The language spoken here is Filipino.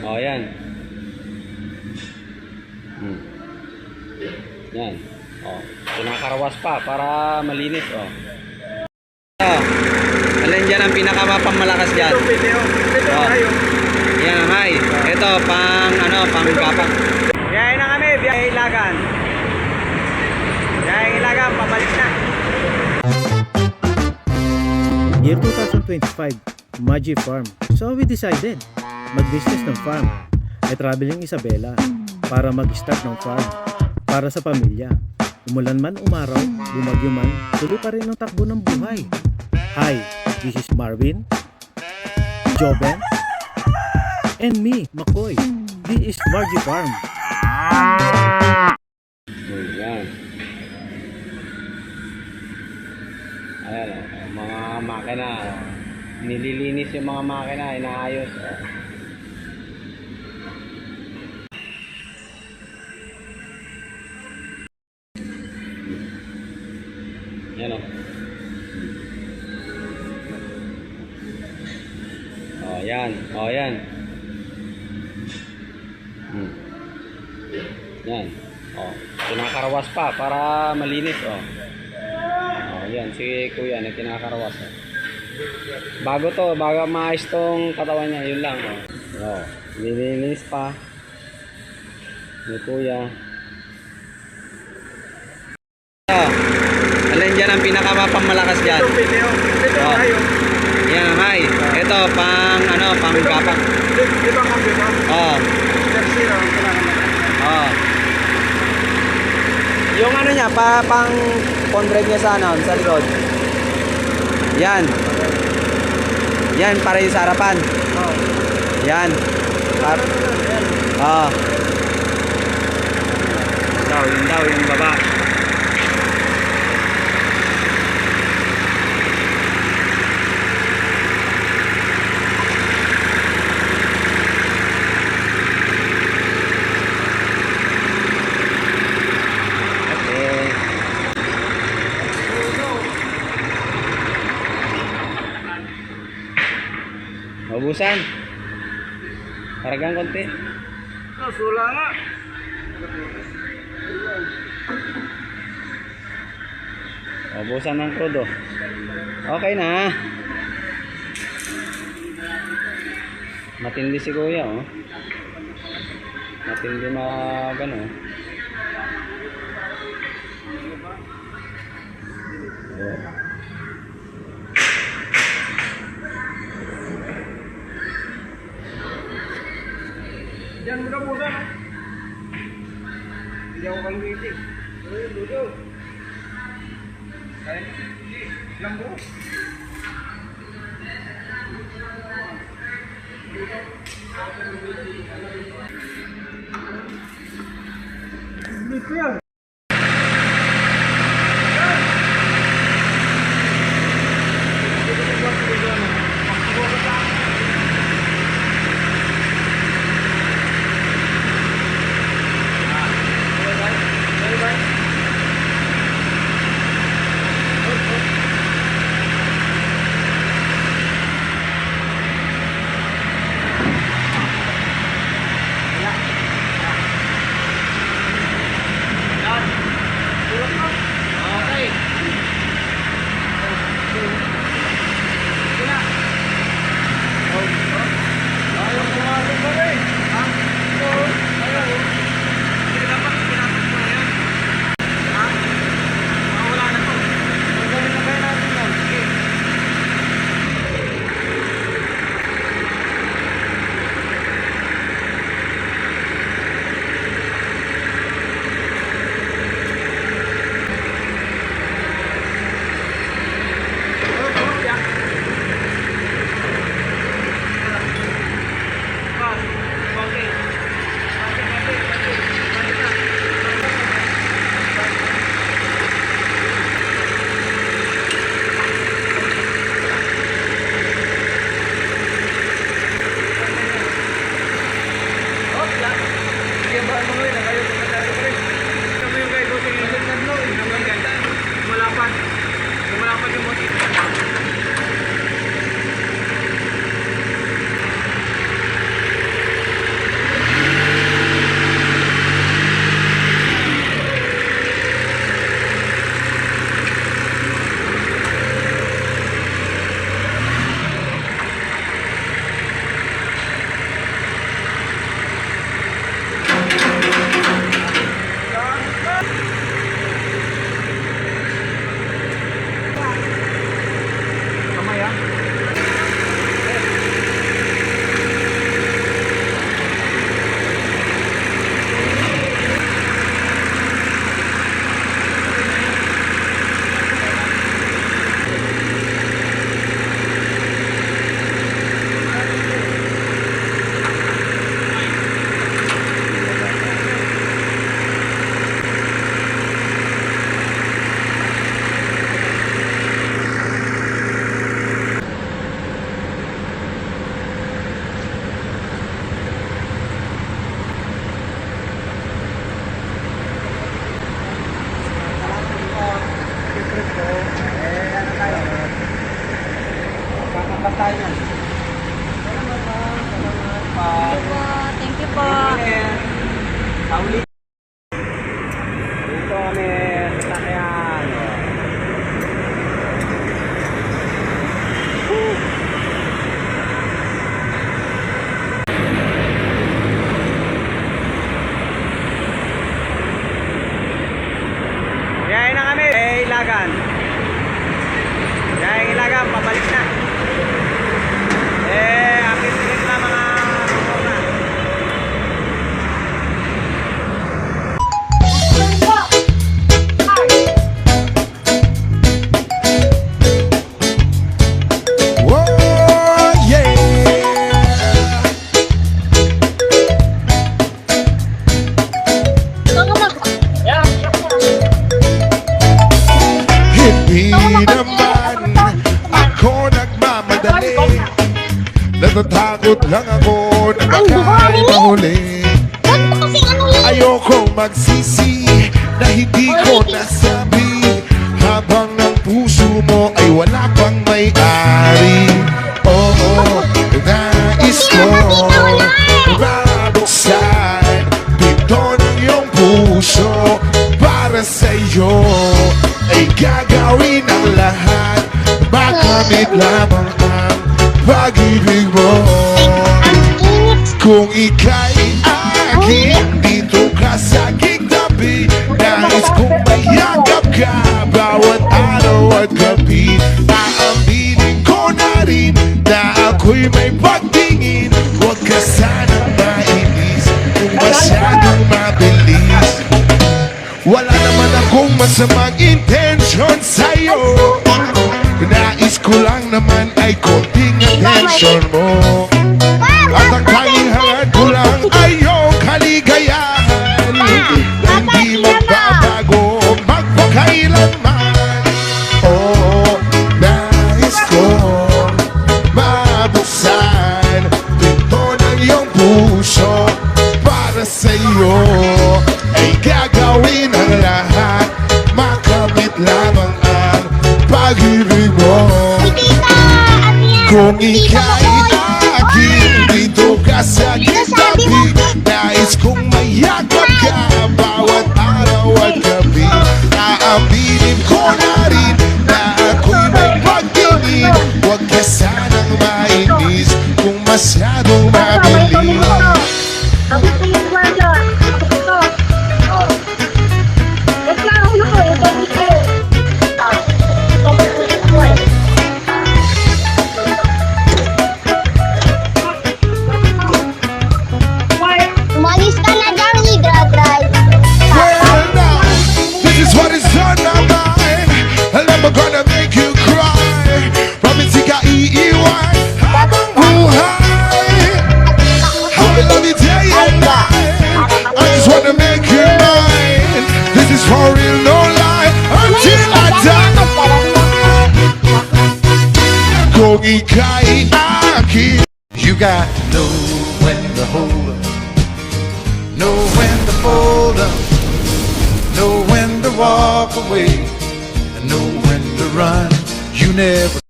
O, yan. Yan. O, kinakarawas pa para malinis. O. Alin dyan ang pinakamapamalakas dyan? Ito, kayo. Yan ang high. Ito, pang gapang. Biyahe na kami, biyahe Ilagan. Biyahe Ilagan, pabalik na. Year 2025, Magi Farm. So we decided, mag-business ng farm. Ay traveling Isabela para mag-start ng farm. Para sa pamilya. Umulan man umaraw, bumagyo man, tuloy pa rin ang takbo ng buhay. Hi, this is Marvin, Joven, and me, Makoy. This is Magi Farm. Yan. Ayan o, mga makina. Nililinis yung mga makina, inaayos. Yan o. O, yan. O, yan. Yan. O, kinakarawas pa para malinis. O. O, yan. Si kuya na kinakarawas. O. Bago to, bago maayos tong katawan niya, yun lang. O, nililinis pa. Ni kuya. Alin dyan ang pinakamapamalakas dyan? Ito, kayo. Yan ang high. Ito, pang gapang. Ito ang computer. Oo. Zero. Oo. Yung niya, pang pondrive niya sa sa likod. Yan. Yan, para yung sa harapan. Oo. Yan. Oo. Yun daw, yung baba. Maubusan. Paragang konti. Sula nga. Maubusan ng crudo. Okay na. Matindi si kuya, oh. Matindi na gano'n. Oh. Diyan mo na muna. Hindi ako kang waiting. Ludo. Lambo. Dito yan. Dito kami sa sakyan. Biyahe na kami. Ilagan. Biyahe Ilagan, pabalik na. Akit na mga mga. Whoa, yeah. Hindi naman ako nagmamadali. Natatakot lang ako na baka ay mahuli. Ayokong magsisi na hindi ko nasabi, habang ang puso mo ay wala pang may-ari. Oo, nais ko mabuksan pinto ng iyong puso. Para sa'yo ay gagawin ang lahat, makamit lamang ang pag-ibig mo. Kung ika'y akin, dito ka sa aking tabi. Nais kong mayagap ka bawat araw at gabi. Aaminin ko na rin na ako'y may pagtingin. Huwag ka sanang mainis kung masyadong mabilis. Wala naman akong masamang intensyon sa'yo. Nais ko lang naman ay konting atensyon mo. At ang tanging hangad ko lang ay iyong kaligayahan na hindi magbabago magpakailanman. Oo, nais ko mabuksan pinto ng iyong puso. Para sa'yo ay gagawin ang lahat, makamit lamang ang pag-ibig mo. Kung ika'y akin, dito ka sa aking tabi. Nais kong mayagap ka bawat araw at gabi. Aaminin ko na rin na ako'y may pagtingin. Huwag ka sanang mainis kung masyadong mabilis. Umalis ka na dyan, i-drive. Well now, this is what is on my mind, and I'm gonna make you cry. Promise ka iiwan habang buhay. I will love you day and night. I just wanna make you mine. This is for real, no lie, until I die. Kung ika'y akin, you got to know when to hold up, know when to fold up, know when to walk away, and know when to run. You never